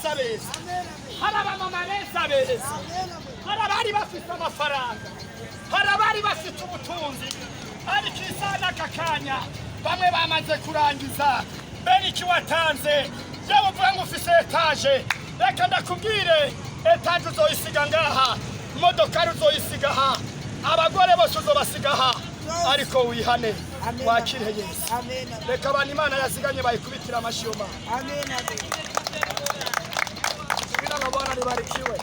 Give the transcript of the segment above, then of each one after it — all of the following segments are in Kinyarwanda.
beza beza, hari abamama beza beza, hari abari bafite amafaranga, hari abari bafite ubutunzi, ariko isana kakanya bamwe bamaze kurangiza. Bene iki watanze yewe uvuga ngo ufise etaje, reka ndakubwire etaje uzoyisiga ngaha, imodoka uzoyisiga aha, abagore bose uzobasiga aha, ariko wihane wakire Yesu. Reka abantu Imana yaziganye bayikubitira amashiyoma. Amen. Bwana libarikiwe.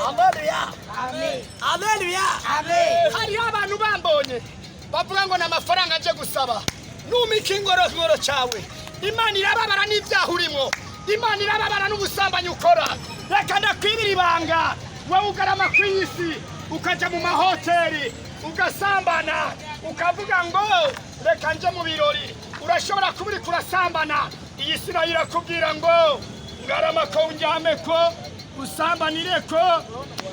Haleluya. Amen. Haleluya. Amen. Hari abantu bambonye bavuga ngo n'amafaranga aje gusaba, numika ingorongoro cyawe, Imana irababara n'ibyaha urimo, Imana irababara n'ubusambanyi ukora. Reka ndakwibira ibanga, wowe ugarama ku isi ukaja mu mahoteli ugasambana, ukavuga ngo reka nje mu birori, urashobora kubiri kurasambana. Iyi si nayo irakubwira ngo ngarama ko unjyame ko usambanire ko,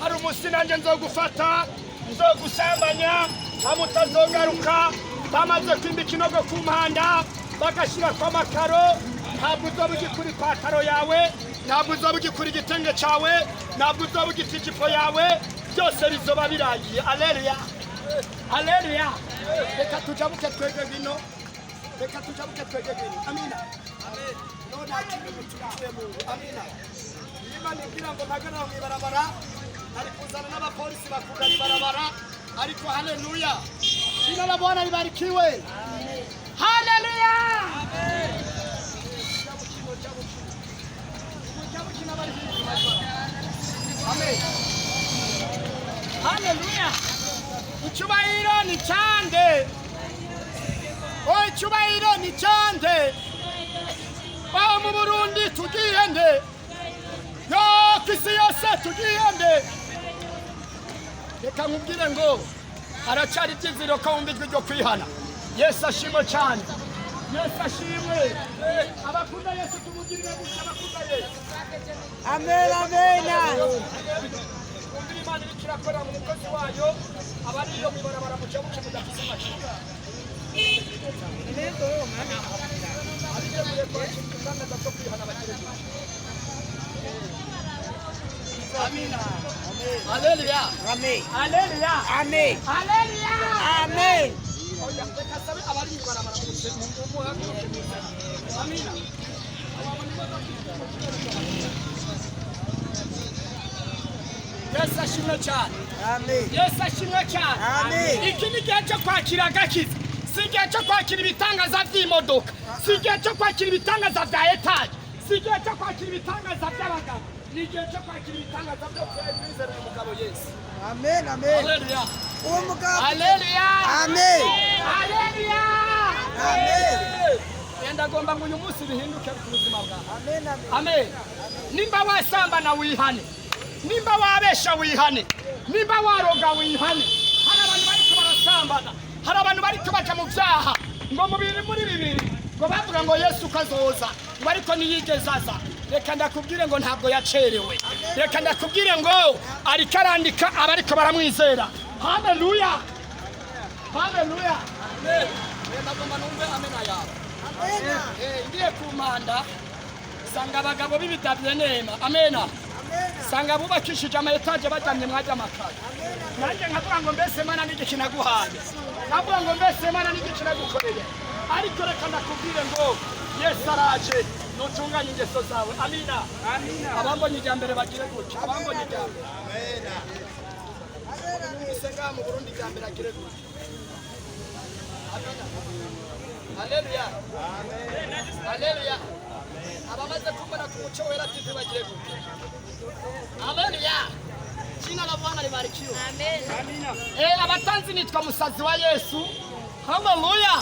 hari umunsi nanjye nzogufata nzogusambanya amutazogaruka. Bamaze kwimbika inogo ku mpanda bagashyira kwa makaro, ntabwo uzoba ugikura ipataro yawe, ntabwo uzoba ugikura igitenge cyawe, ntabwo uzoba ugifite ijipo yawe, byose bizoba birangiye. Haleluya. Haleluya. Reka tujabuke twege bino, reka tujabuke twege bino. Amina. Amen. None akiri mutuye mu amina. Imana igira ngo magana mu ibarabara, ari kuzana n'abapolisi bakunda ibarabara, ariko haleluya. Jina la Bwana libarikiwe. Amen. Haleluya. Amen. Amen. Haleluya. Icyubahiro ni cyande. Oh, icyubahiro ni cyande. Ba mu Burundi tugiyende. Yo kisi yose tugiyende. Reka nkubwire ngo haracyari ibyiziro ko wumvijwe ryo kwihana. Yesu ashimwe cyane. Yesu ashimwe. Abakunda Yesu tumugirire gutya, abakunda Yesu. Amen. Amen. Umvira Imana ikirakora mu mukozi wayo, abariyo mwibarabara mu cyabuke mudafise amashinga. Nego mwana. Abigemure kwa Gitangaza gato kwihana bakire. Amina. Amen. Haleluya. Amen. Haleluya. Amen. Haleluya. Amen. Oya, reka sabe abari mwibarabara mu muhaguruke. Amina. Yesu ashimwe cyane. Amen. Yesu ashimwe cyane. Amen. Iki ni gihe cyo kwakira agakiza, si igihe cyo kwakira ibitangaza by'imodoka, si igihe cyo kwakira ibitangaza bya etaje, si igihe cyo kwakira ibitangaza by'abagabo, ni igihe cyo kwakira ibitangaza byo kwizera umugabo Yesu. Amen. Amen. Haleluya. Uwo mugabo. Haleluya. Amen. Haleluya. Amen. Yenda gomba ngo uyu munsi bihinduke ku buzima bwawe. Amen. Amen. Nimba wasambana wihane, nimba wabesha wihane, nimba waroga wihane. Hari abantu bariko barasambana, hari abantu bariko baja mu byaha ngo mubiri muri bibiri ngo bavuga ngo Yesu kazoza, ngo ariko niyigeze aza. Reka ndakubwire ngo ntabwo yacerewe. Reka ndakubwire ngo ariko arandika abariko baramwizera. Haleluya. Haleluya. Amen. Ndagomba numve amena yawe. Amen. Ngiye kumanda sanga abagabo b'ibidabye nema. Amen. Sanga bubakishije ama etaje bajamye mwaje amakara. Nanjye nkavuga ngo mbese Mana n'igiki naguhaye, nkavuga ngo mbese Mana n'igiki nagukoreye. Ariko reka ndakubwire ngo Yesu araje nutunganye ingeso zawe. Amina. Amina. Abambonye ijambere bagire gutya, abambonye ijambere. Amen. Isenga mu Burundi ijambere agire gutya. Amina. Haleluya. Amen. Haleluya. Abamaze kubona ku muco wera TV bagire gutya. Haleluya. Jina la Bwana libarikiwe. Amen. Amina. Abatanzi nitwa musazi wa Yesu. Haleluya.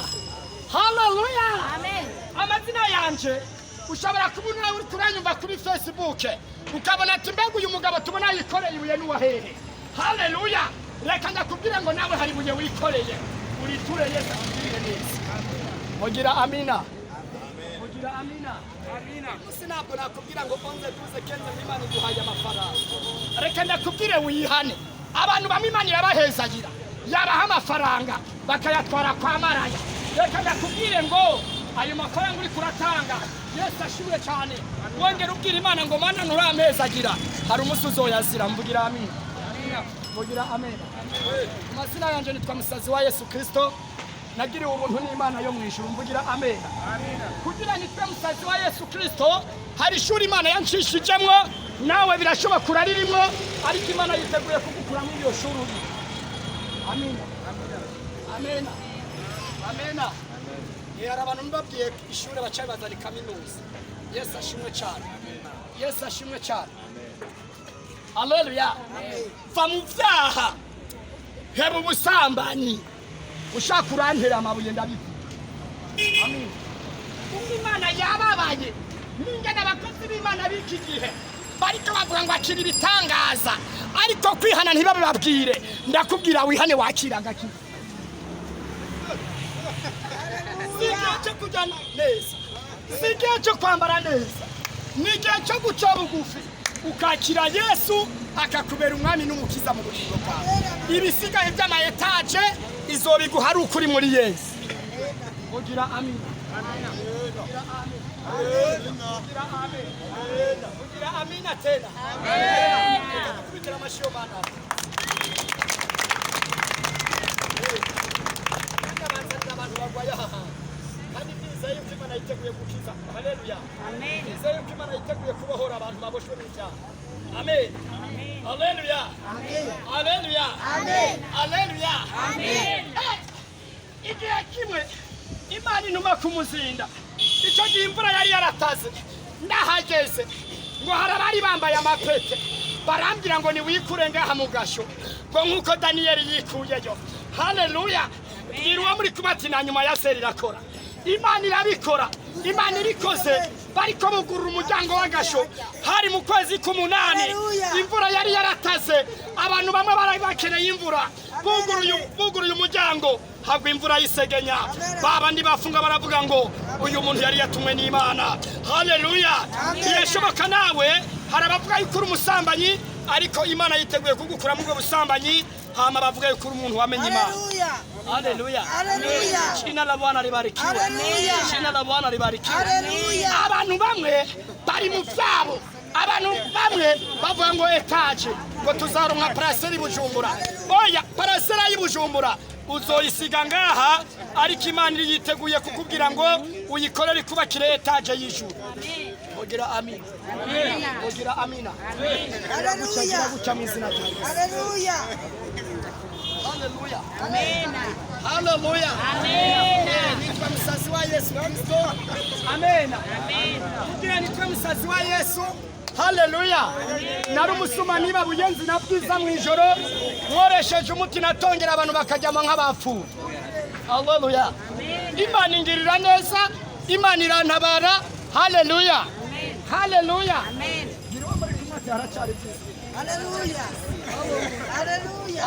Haleluya. Amen. Amazina yanje ushobora kubona uri kuranyumva kuri Facebook ukabona ati mbega uyu mugabo tubona yikoreye ibuye n'uwahere. Haleluya. Reka ndakubwira ngo nawe hari ibuye wikoreye, uriture Yesu akugirire neza. Mugira amina. Mugira amina. Amina. Sinabwo nakubwira ngo onze tuze kenze Imana iguhaye amafaranga. Reka ndakubwire wihane. Abantu bamwe Imana irabahezagira, yabaha amafaranga bakayatwara kwa maraya. Reka ndakubwire ngo ayo mafaranga uri kuratanga Yesu ashimwe cyane wongera ubwira Imana ngo mana nturameza agira hari umusuzo yazira mvugira amen mvugira amen amazina yanje nitwa musazi wa Yesu Kristo nagiriwe ubuntu n'Imana yo mwijuru mvugira amen kugira nitwe musazi wa Yesu Kristo hari shuri Imana yanshishijemwo nawe birashoboka uraririmo ariko Imana yiteguye kugukura muri iyo shuri amen amen amen hari abantu mbabwiye ishure bacaye bazana kaminuza Yesu ashimwe cyane Yesu ashimwe cyane Haleluya va mu vyaha heba ubusambanyi ushaka urantera amabuye ndabivuga amen Imana yababaye ninge n'abakozi b'Imana biki gihe bariko bavuga ngo akiri bitangaza ariko kwihana ntibababwire ndakubwira wihane wakiraga ki Sigiye kujana neza sigiye cyo kwambara neza nigiye cyo guca bugufi ukakira Yesu akakubera umwami n'umukiza mu bugingo bwawe ibisigaye by'ama etage izobiguha ari ukuri muri Yesu ugira amen ugira amen ugira amen ugira amen tena amen kubitira amashyo bana abantu barwaya kandi bizeye ko Imana yiteguye gukiza haleluya amen bizeye ko Imana yiteguye kubohora abantu baboshwe n'icyaha amen haleluya amen haleluya amen haleluya amen igihe kimwe Imana inuma kumuzinda icyo gihe imvura yari yarataze ndahageze ngo harabari bambaye amapete barambira ngo ni wikure ngaha mu gasho ngo nkuko Daniyeli yikuyeyo haleluya Irwa muri kumati na nyuma ya seri rakora Imana irabikora Imana irikoze bariko bugurura umuryango w'agasho hari mu kwezi k'umunani imvura yari yarataze abantu bamwe bari bakeneye imvura buguruye umuryango hagwa imvura yisegenya babandi bafunga baravuga ngo uyu muntu yari yatumwe n'Imana haleluya birashoboka nawe harabavuga yuko umusambanyi ariko Imana yiteguye kugukura mu bwo busambanyi hama bavuga yuko umuntu wamenye Imana haleluya haleluya jina la Bwana libarikiwe haleluya jina la Bwana libarikiwe haleluya abantu bamwe bari mu vyabo abantu bamwe bavuga ngo etage ngo tuzaronka paraseri Bujumbura oya parasera y'Ibujumbura uzoyisiga ngaha ariko Imana yiteguye kukubwira ngo uyikorere kubakire etage y'ijuru ogira amen ogira amina haleluya guca mu izina rya Yesu haleluya haleluya amen haleluya amen nitwa musazi wa Yesu Kristo amen amen kugira nitwa musazi wa Yesu haleluya nari umusuma niba buyenzi nabwiza mu ijoro nkoresheje umuti natongera abantu bakajyama nk'abapfu haleluya Imana ingirira neza Imana irantabara haleluya haleluya amen nirwo muri kumati haracari byiza haleluya haleluya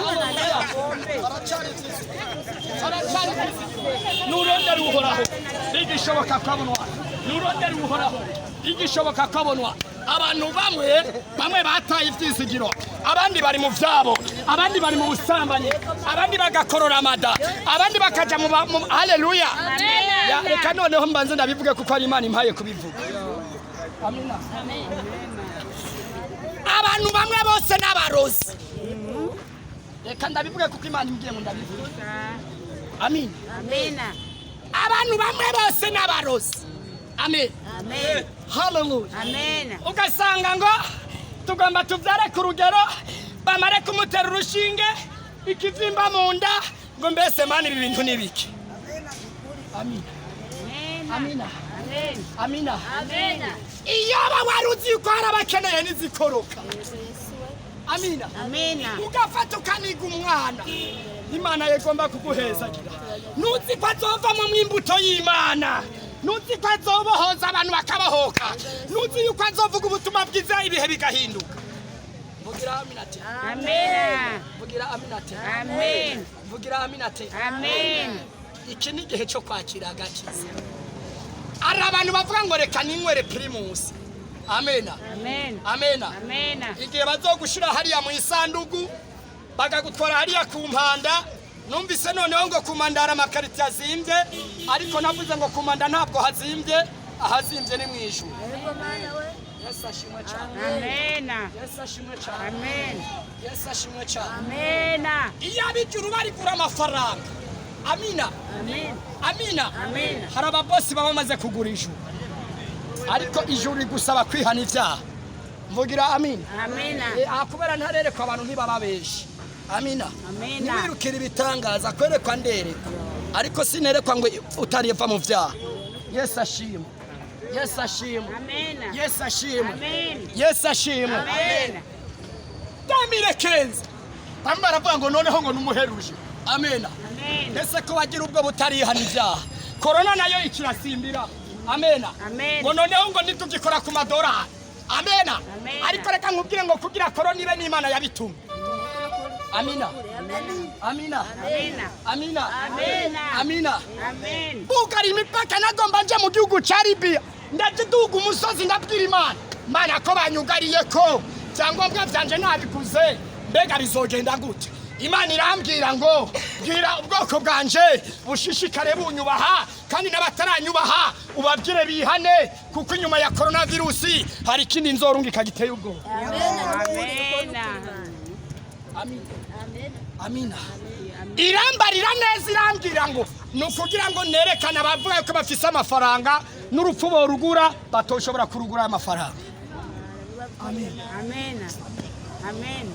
haracari nurondera uhoraho igishoboka kabonwa nurondera uhoraho igishoboka kabonwa abantu bamwe bataye ivyizigiro abandi bari mu vyabo abandi bari mu busambanyi abandi bagakorora amada abandi bakaja mu haleluya reka noneho mbanze ndabivuge kuko ari Imana impaye kubivuga amina amen abantu bamwe bose n'abarozi reka ndabivuge kuko Imana imbwiye ngo ndabivuge amen amen abantu bamwe bose n'abarozi amen amen haleluya amen ugasanga ngo tugomba tuvyare ku rugero bamare kumutera urushinge ikivimba mu nda ngo mbese Mana ibi bintu nibiki amen amina amina amina iyo bawaruzi yuko harabakeneye nizikoroka amina amina ugafata ukaniga umwana Imana yegomba kuguhezagira nuzi ko azova mu mwimbuto y'Imana nuzi ko azobohoza abantu bakabahoka nuzi yuko azovuga ubutumwa bwiza ibihe bigahinduka vugira amina ati amen vugira amina ati amen vugira amina ati amen iki ni gihe cyo kwakira agakiza ari abantu bavuga ngo reka ninywere primus amena amen amena amena igihe bazogushira hariya mu isandugu bagagutwara hariya ku mpanda numvise noneho ngo kumandara amakarita yazimbye ariko navuze ngo kumanda ntabwo hazimbye ahazimvye ni mwijuru. Yesu ashimwe cyane. Amena. Yesu ashimwe cyane. Amen. Yesu ashimwe cyane. Amena. Iyo abijuru bari kura amafaranga. Amina. Amen. Amina. Amen. Hari ababosi baba bamaze kugura ijuru. Ariko ijuru rigusaba kwihana ivyaha. Mvugira amina. Amena. Akubera ntarerekwa abantu ntibababeshi. Amina. Amena. Niwirukira ibitangaza kwerekwa nderekwa. Ariko sinerekwa ngo utariva mu vyaha. Yesu ashimwe. Yesu ashimwe. Amena. Yesu ashimwe. Amen. Yesu ashimwe. Amen. Damire kenza. Bamba aravuga ngo noneho ngo numuheruje. Amena. Amen. Ese ko wagira ubwo butarihana ivyaha. Corona nayo ikirasimbira. Amena. Amen. Ngo noneho ngo nitugikora ku madorari. Amena. Amen. Ariko reka nkubwire ngo kugira corona ibe n'Imana yabitumye. Amina. Amina. Amena. Amina. Amena. Amina. Amen. Bugari imipaka nagomba nje mu gihugu ca Libya. Ndajiduga umusozi ndabwira Imana. Mana ko banyugariye ko cyangombwa vyanje nabikuze. Mbega bizogenda gute? Imana irambwira ngo bwira ubwoko bwanje bushishikare bunyubaha kandi n'abataranyubaha ubabwire bihane kuko inyuma ya coronavirus hari ikindi nzorungika giteye ubwo. Amena. Amina. Irambarira neza irambwira ngo nukugira ngo nerekana abavuga ko bafise amafaranga n'urupfu borugura batoshobora kurugura amafaranga. Amen. Amena. Amen.